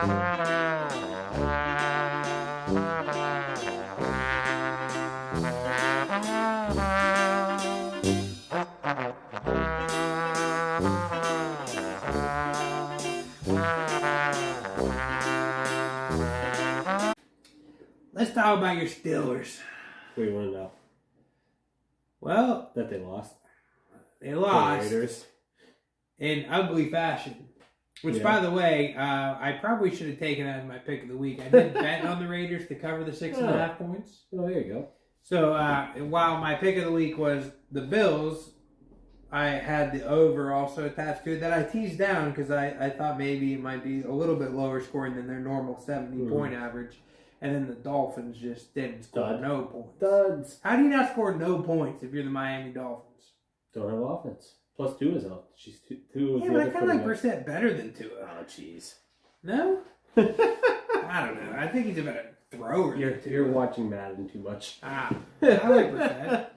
Let's talk about your Steelers. What do you want to know? Well, That they lost. they lost The Raiders. in ugly fashion. Which, by the way, I probably should have taken that as my pick of the week. I did bet on the Raiders to cover the 6.5 points. Oh, there you go. So while my pick of the week was the Bills, I had the over also attached to it that I teased down because I thought maybe it might be a little bit lower scoring than their normal 70-point average. And then the Dolphins just didn't score no points. Duds. How do you not score no points if you're the Miami Dolphins? Don't have offense. Plus Tua is out. She's two. Yeah, but I kind of like Brissett better than Tua. Oh, jeez. No? I don't know. I think he's a better thrower. You're watching Madden too much. I like Brissett.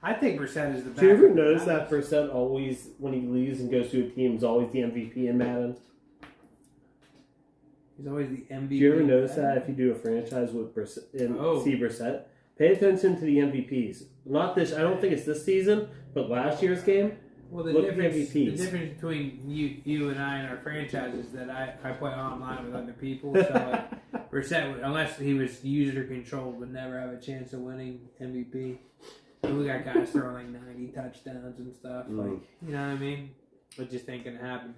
I think Brissett is the best. Do you ever notice that Brissett always, when he leaves and goes to a team, is always the MVP in Madden? He's always the MVP. Do you ever notice that if you do a franchise with Brissett and see Brissett? Pay attention to the MVPs. Not this. I don't think it's this season, but last year's game. Well, the difference between you and I and our franchise is that I play online with other people. So like Brissett, unless he was user controlled, would never have a chance of winning MVP. And we got guys throwing like 90 touchdowns and stuff. Like, you know what I mean? It just ain't gonna happen.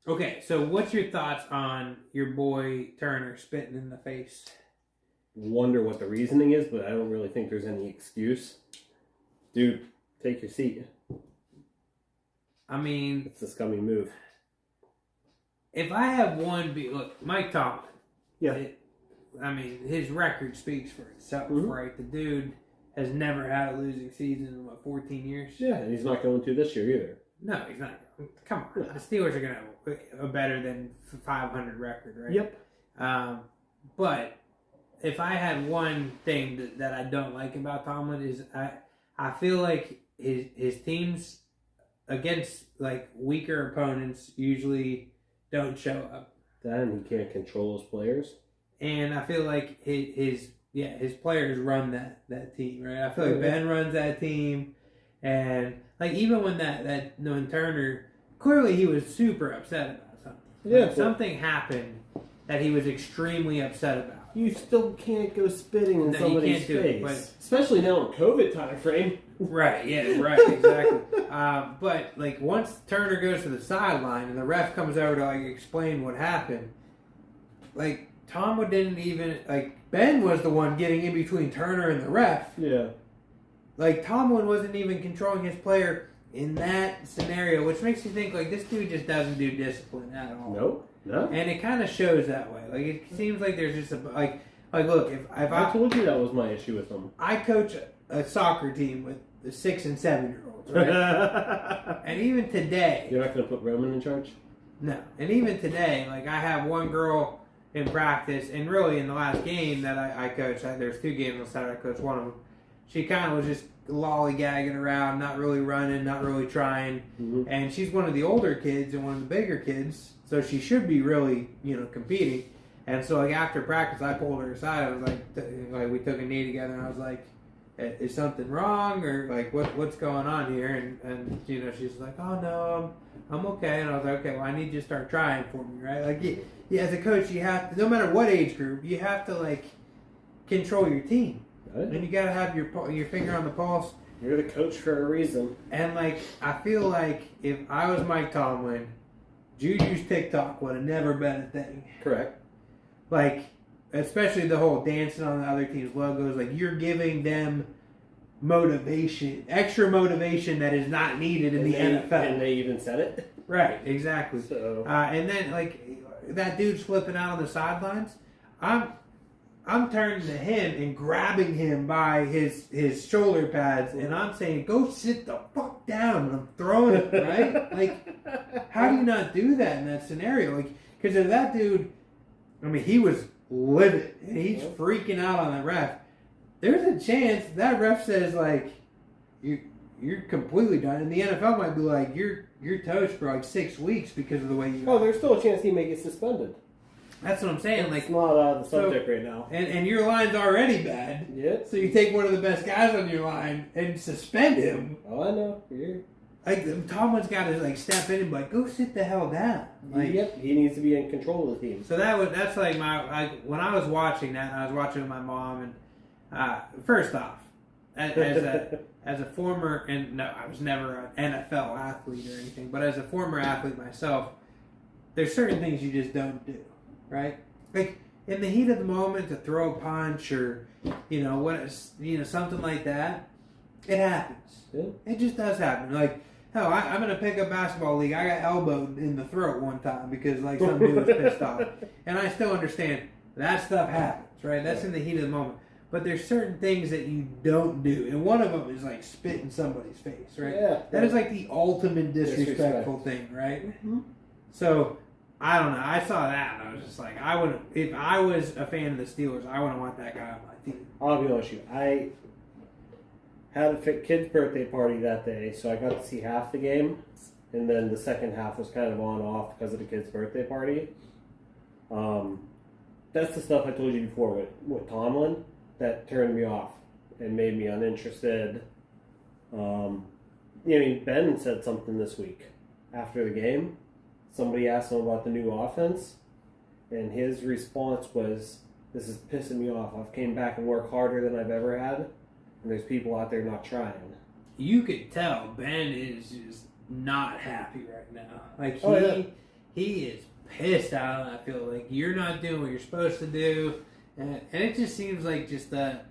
Okay, so what's your thoughts on your boy Turner spitting in the face? Wonder what the reasoning is, but I don't really think there's any excuse. Dude, take your seat. I mean, it's a scummy move. If I have one, look, Mike Tomlin. Yeah. His record speaks for itself, right? The dude has never had a losing season in, 14 years? Yeah, and he's not going to this year either. No, he's not. Come on. The Steelers are going to have a better than 500 record, right? Yep. But if I had one thing that I don't like about Tomlin is I feel like his teams against like weaker opponents usually don't show up. And he can't control his players. And I feel like his players run that team, right? I feel like Ben runs that team, and like even when when Turner, clearly he was super upset about something. Yeah, like something happened that he was extremely upset about. You still can't go spitting in somebody's face, especially now in COVID time frame. Right? Yeah. Right. Exactly. But like once Turner goes to the sideline and the ref comes over to like explain what happened, like Tomlin didn't even Ben was the one getting in between Turner and the ref. Yeah. Like Tomlin wasn't even controlling his player in that scenario, which makes you think like this dude just doesn't do discipline at all. Nope. No. And it kind of shows that way. Like it seems like there's just like look, if I told you that was my issue with him. I coach a soccer team with the 6 and 7 year olds, right? And even today, you're not going to put Roman in charge. No, and even today, like I have one girl in practice, and really in the last game that I coached, there's 2 games on Saturday. I coached one of them. She kind of was just lollygagging around, not really running, not really trying. Mm-hmm. And she's one of the older kids and one of the bigger kids, so she should be really, competing. And so, like after practice, I pulled her aside. I was like, we took a knee together, and I was like, "Is something wrong, or like what's going on here?" And she's like, "Oh no, I'm okay." And I was like, "Okay, well, I need you to start trying for me, right?" Like, yeah, as a coach, you have to, no matter what age group, you have to like control your team. And you gotta have your finger on the pulse. You're the coach for a reason. And like, I feel like if I was Mike Tomlin, Juju's TikTok would have never been a thing. Correct. Like, especially the whole dancing on the other team's logos. Like, you're giving them motivation, extra motivation that is not needed in the NFL. And they even said it. Right. Exactly. So. And then like that dude's flipping out on the sidelines. I'm turning to him and grabbing him by his shoulder pads, and I'm saying, "Go sit the fuck down." And I'm throwing it, right? Like, how do you not do that in that scenario? Like, because if that dude, he was livid, and he's freaking out on the ref. There's a chance that ref says, like, you're you're completely done. And the NFL might be like, you're toast for like 6 weeks because of the way you. Oh, there's still a chance he may get suspended. That's what I'm saying. It's not the subject right now. And your line's already bad. Yeah. So you take one of the best guys on your line and suspend him. Oh, I know. Yeah. Like Tomlin's got to like step in and be like, go sit the hell down. Like, yep. He needs to be in control of the team. So that's like when I was watching that, I was watching with my mom, and first off, as a former, and no, I was never an NFL athlete or anything, but as a former athlete myself, there's certain things you just don't do, right? Like in the heat of the moment to throw a punch or something like that, it happens. Yeah. It just does happen. Like hell, I'm in a pickup basketball league. I got elbowed in the throat one time because like some dude was pissed off, and I still understand that stuff happens, right? That's in the heat of the moment. But there's certain things that you don't do, and one of them is like spit in somebody's face, right? Yeah. That is like the ultimate disrespectful thing, right? Mm-hmm. So I don't know. I saw that and I was just like, I would, if I was a fan of the Steelers, I wouldn't want that guy on my team. I'll be honest with you. I had a kid's birthday party that day, so I got to see half the game, and then the second half was kind of on off because of the kid's birthday party. That's the stuff I told you before with Tomlin that turned me off and made me uninterested. Ben said something this week after the game. Somebody asked him about the new offense, and his response was, "This is pissing me off. I've came back and worked harder than I've ever had, and there's people out there not trying." You could tell Ben is just not happy right now. Like he is pissed out. I feel like you're not doing what you're supposed to do, and it just seems like just that.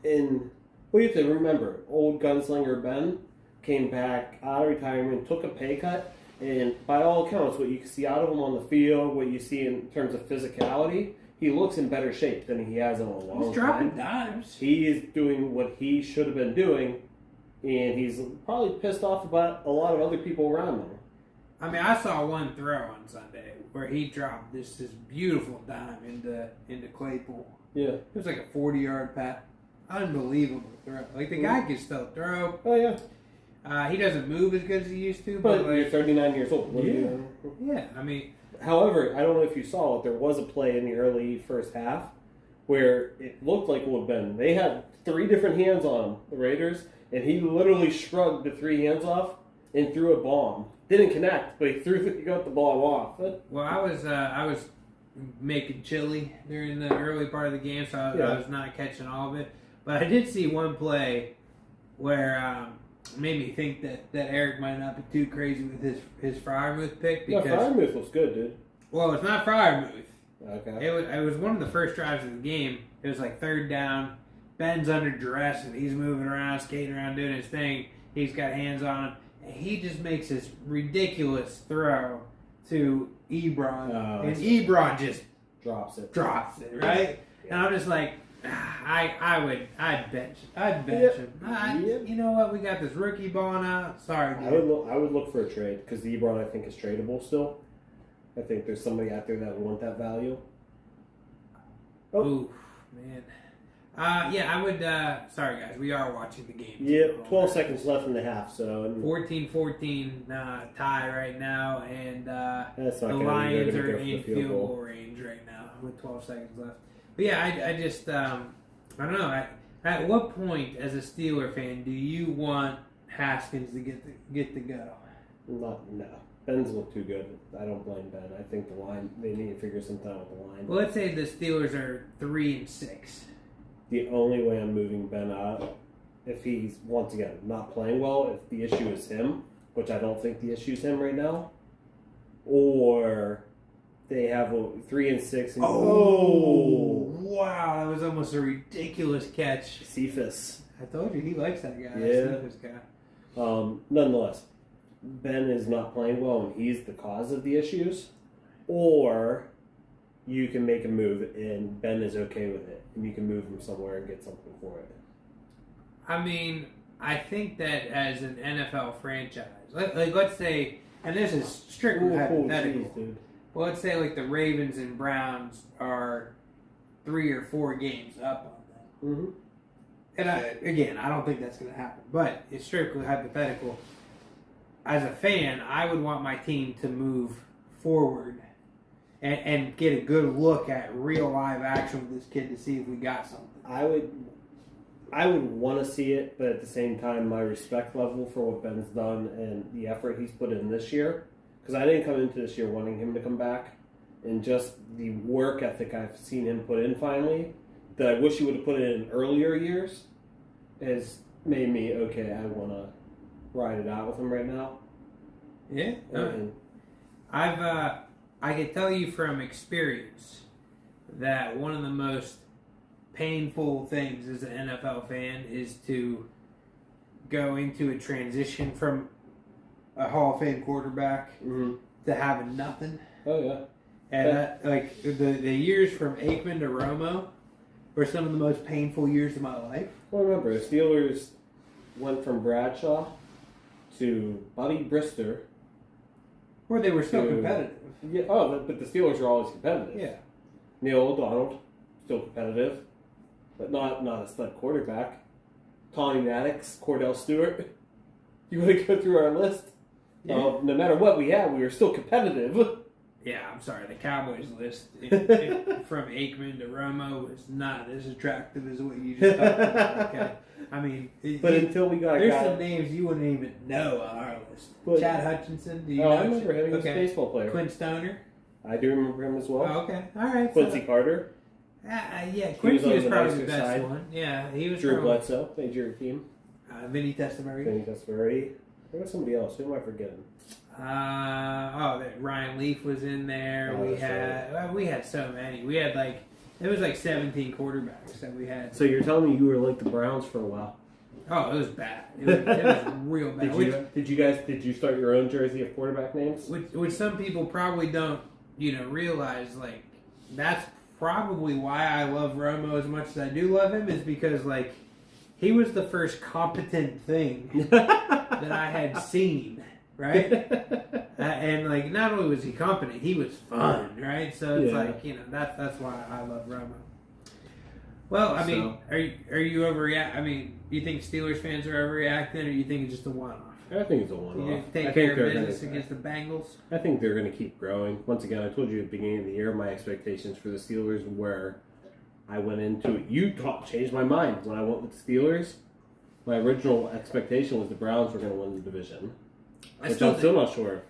And what do you think? Remember, old gunslinger Ben came back out of retirement, took a pay cut, and by all accounts, what you can see out of him on the field, what you see in terms of physicality, he looks in better shape than he has in a long time. He's dropping dimes. He is doing what he should have been doing, and he's probably pissed off about a lot of other people around him. I mean, I saw one throw on Sunday where he dropped this beautiful dime into Claypool. Yeah. It was like a 40-yard pass. Unbelievable throw. Like, the guy can still throw. Oh, yeah. He doesn't move as good as he used to. But like, you're 39 years old. Yeah, I mean... However, I don't know if you saw it, there was a play in the early first half where it looked like it would have been. They had 3 different hands on him, the Raiders, and he literally shrugged the 3 hands off and threw a bomb. Didn't connect, but he got the ball off. Well, I was making chili during the early part of the game, so I was not catching all of it. But I did see one play where made me think that Eric might not be too crazy with his Freiermuth pick. Because Freiermuth was good, dude. Well, it's not Freiermuth. Okay. It was one of the first drives of the game. It was like 3rd down. Ben's under duress and he's moving around, skating around, doing his thing. He's got hands on him. And he just makes this ridiculous throw to Ebron. And Ebron just drops it, right? Yeah. And I'm just like, I'd bench him. You know what? We got this rookie balling out. Sorry, dude. I would look for a trade because Ebron I think is tradable still. I think there's somebody out there that would want that value. Oh, ooh, man. Yeah, I would. Sorry, guys. We are watching the game. Yeah, 12 seconds left in the half, so 14-14 tie right now, and the Lions are in field goal range right now with 12 seconds left. But yeah, I just I don't know. At what point, as a Steeler fan, do you want Haskins to get the go? No. Ben's look too good. I don't blame Ben. I think the line, they need to figure something out with the line. Well, let's say the Steelers are 3-6. The only way I'm moving Ben out, if he's, once again, not playing well, if the issue is him, which I don't think the issue is him right now, or they have 3-6. Wow, that was almost a ridiculous catch. Cephas. I told you, he likes that guy. Yeah. Cephas guy. Nonetheless, Ben is not playing well and he's the cause of the issues, or you can make a move and Ben is okay with it and you can move him somewhere and get something for it. I mean, I think that as an NFL franchise, like let's say, and this is strictly hypothetical, dude. Well, let's say like the Ravens and Browns are 3 or 4 games up on them. Mm-hmm. And I don't think that's going to happen. But it's strictly hypothetical. As a fan, I would want my team to move forward and get a good look at real live action with this kid to see if we got something. I would want to see it, but at the same time, my respect level for what Ben's done and the effort he's put in this year, because I didn't come into this year wanting him to come back, and just the work ethic I've seen him put in finally, that I wish he would have put in earlier years, has made me, okay, I want to ride it out with him right now. Yeah. I can tell you from experience that one of the most painful things as an NFL fan is to go into a transition from a Hall of Fame quarterback to having nothing. Oh, yeah. And the years from Aikman to Romo were some of the most painful years of my life. Well, remember, the Steelers went from Bradshaw to Bobby Brister. Where they were still competitive. Yeah. Oh, but the Steelers are always competitive. Yeah. Neil O'Donnell, still competitive, but not a stud quarterback. Tommy Maddox, Cordell Stewart. You want to go through our list? Yeah. No matter what we had, we were still competitive. Yeah, I'm sorry. The Cowboys list from Aikman to Romo was not as attractive as what you just talked about. Okay, I mean, until we got there's some names you wouldn't even know on our list. But, Chad Hutchinson. Do you know? I remember him. He was a baseball player. Quinn Stoner. I do remember him as well. Oh, okay, all right. Quincy Carter. Yeah, Quincy was probably the best one. Yeah, he was. Drew Bledsoe made your team. Vinny Testaverde. There was somebody else. Who am I forgetting? Ryan Leaf was in there. We had so many. We had it was 17 quarterbacks that we had. So you're telling me you were like the Browns for a while? Oh, it was bad. It was real bad. Did you start your own jersey of quarterback names? Which some people probably don't realize. That's probably why I love Romo as much as I do love him, is because he was the first competent thing that I had seen. Right? And not only was he competent, he was fun, right? So it's that's why I love Romo. Well, I mean, are you overreacting? I mean, do you think Steelers fans are overreacting, or do you think it's just a one-off? I think it's a one-off. You take care of business against the Bengals? I think they're going to keep growing. Once again, I told you at the beginning of the year, my expectations for the Steelers were, I went into it. You changed my mind when I went with the Steelers. My original expectation was the Browns were going to win the division. I'm still not sure.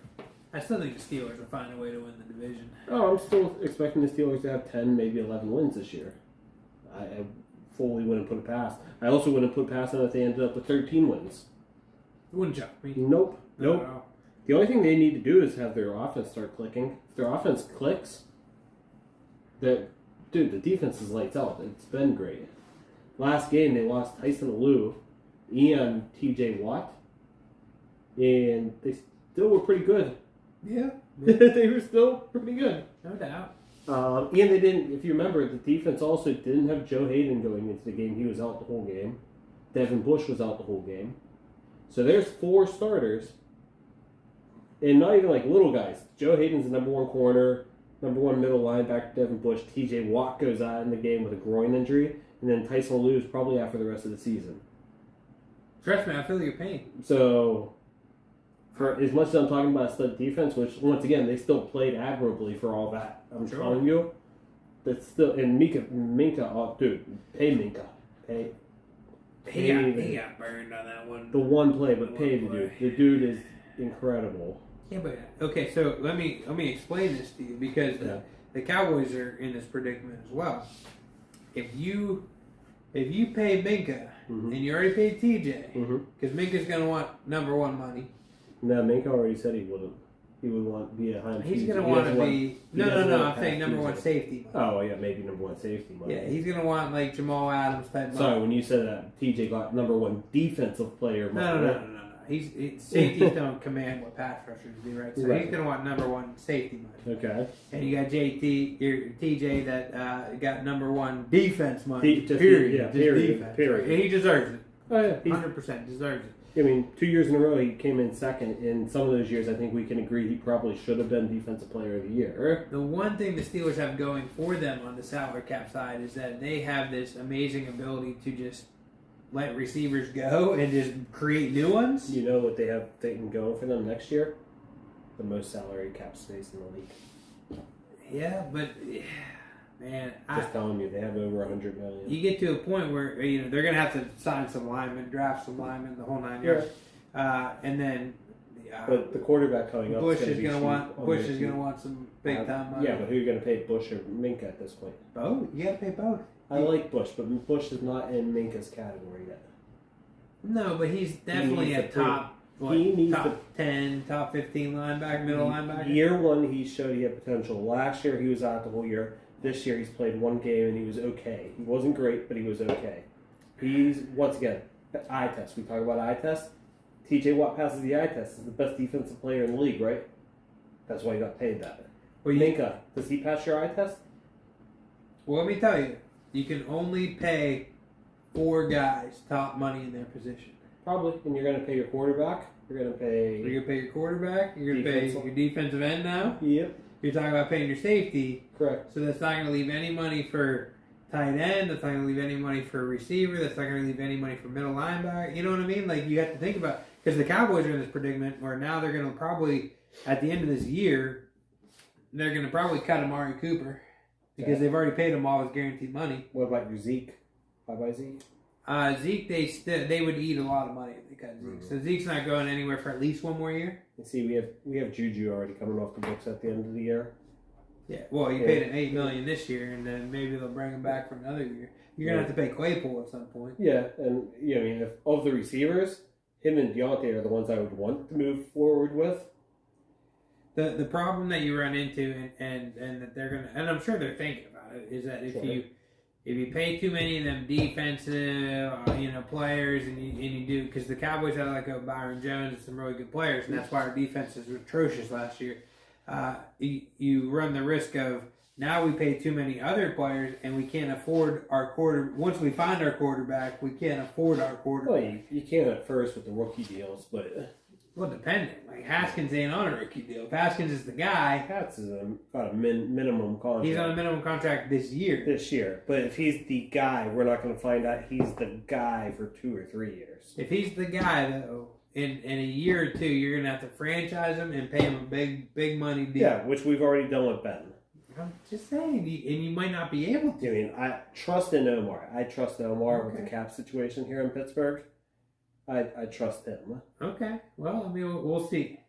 I still think the Steelers will find a way to win the division. Oh, I'm still expecting the Steelers to have 10, maybe 11 wins this year. I fully wouldn't put it past. I also wouldn't put past them if they ended up with 13 wins. It wouldn't shock me. Nope. No. The only thing they need to do is have their offense start clicking. If their offense clicks, the defense is lights out. It's been great. Last game, they lost Tyson Alou and TJ Watt. And they still were pretty good. Yeah. They were still pretty good. No doubt. And they didn't, if you remember, the defense also didn't have Joe Hayden going into the game. He was out the whole game. Devin Bush was out the whole game. So there's 4 starters. And not even little guys. Joe Hayden's the number 1 corner, number 1 middle linebacker, Devin Bush. TJ Watt goes out in the game with a groin injury. And then Tyson Alou is probably out for the rest of the season. Trust me, I feel your pain. So, for as much as I'm talking about stud defense, which once again they still played admirably for all that, I'm telling you, that's still and Minka, oh, dude, pay Minka, pay. He got burned on that one. The one play, but pay the dude. The dude is incredible. Yeah, but okay, so let me explain this to you because the Cowboys are in this predicament as well. If you pay Minka and you already paid TJ, because Minka's going to want number 1 money. No, Minka already said he wouldn't. He would want to be behind. He's going to want to be. No. I'm saying number 1 safety money. Oh yeah, maybe number 1 safety money. Yeah, he's going to want Jamal Adams type money. Sorry, when you said that, TJ got number 1 defensive player money. No. Safeties don't command what pass rushers do, right? So he's going to want number 1 safety money. Okay. And you got TJ that got number 1 defense money. Period. Defense. Right? And he deserves it. Oh yeah, 100% deserves it. I mean, 2 years in a row he came in second. In some of those years, I think we can agree he probably should have been Defensive Player of the Year. The one thing the Steelers have going for them on the salary cap side is that they have this amazing ability to just let receivers go and just create new ones. You know what they have thinking going for them next year? The most salary cap space in the league. Yeah, but man, Just telling you, they have over $100 million. You get to a point where they're going to have to sign some linemen, draft some linemen, the whole 9 yards, and then. But the quarterback coming up, Bush is going to want some big time money. Yeah, but who are you going to pay, Bush or Minka at this point? Both. You got to pay both. I like Bush, but Bush is not in Minka's category yet. No, but he's definitely a top 10, top 15 linebacker, middle linebacker. Year one, he showed he had potential. Last year, he was out the whole year. This year, he's played one game and he was okay. He wasn't great, but he was okay. He's, once again, eye test. We talk about eye test. TJ Watt passes the eye test. He's the best defensive player in the league, right? That's why he got paid that. Well, Minka, does he pass your eye test? Well, let me tell you, you can only pay 4 guys top money in their position. Probably. And you're going to pay your quarterback. You're going to pay... You're going to pay your quarterback. You're going to pay your defensive end now. Yep. You're talking about paying your safety. Correct. So that's not going to leave any money for tight end. That's not going to leave any money for receiver. That's not going to leave any money for middle linebacker. You know what I mean? Like, you have to think about... Because the Cowboys are in this predicament where now they're going to probably, at the end of this year, they're going to probably cut Amari Cooper. Because they've already paid him all his guaranteed money. What about your Zeke? Bye-bye, Zeke? Zeke, they would eat a lot of money if they cut Zeke. Mm-hmm. So Zeke's not going anywhere for at least 1 more year. You see, we have Juju already coming off the books at the end of the year. Yeah, well, you paid him $8 million this year, and then maybe they'll bring him back for another year. You're gonna have to pay Claypool at some point. Yeah, and I mean, if of the receivers, him and Deontay are the ones I would want to move forward with. The problem that you run into, and that they're gonna, and I'm sure they're thinking about it, is that if you pay too many of them defensive, players, and you do, because the Cowboys had to let go Byron Jones and some really good players, and that's why our defense was atrocious last year. You run the risk of now we pay too many other players, and we can't afford our once we find our quarterback, we can't afford our quarterback. Well, you can't at first with the rookie deals, but. Well, depending. Like, Haskins ain't on a rookie deal. If Haskins is the guy... Haskins is got a minimum contract. He's on a minimum contract this year. But if he's the guy, we're not going to find out he's the guy for 2 or 3 years. If he's the guy, though, in a year or 2, you're going to have to franchise him and pay him a big money deal. Yeah, which we've already done with Ben. I'm just saying, and you might not be able to. I mean, I trust in Omar. I trust Omar with the cap situation here in Pittsburgh. I trust him. Okay. Well, I mean, we'll see.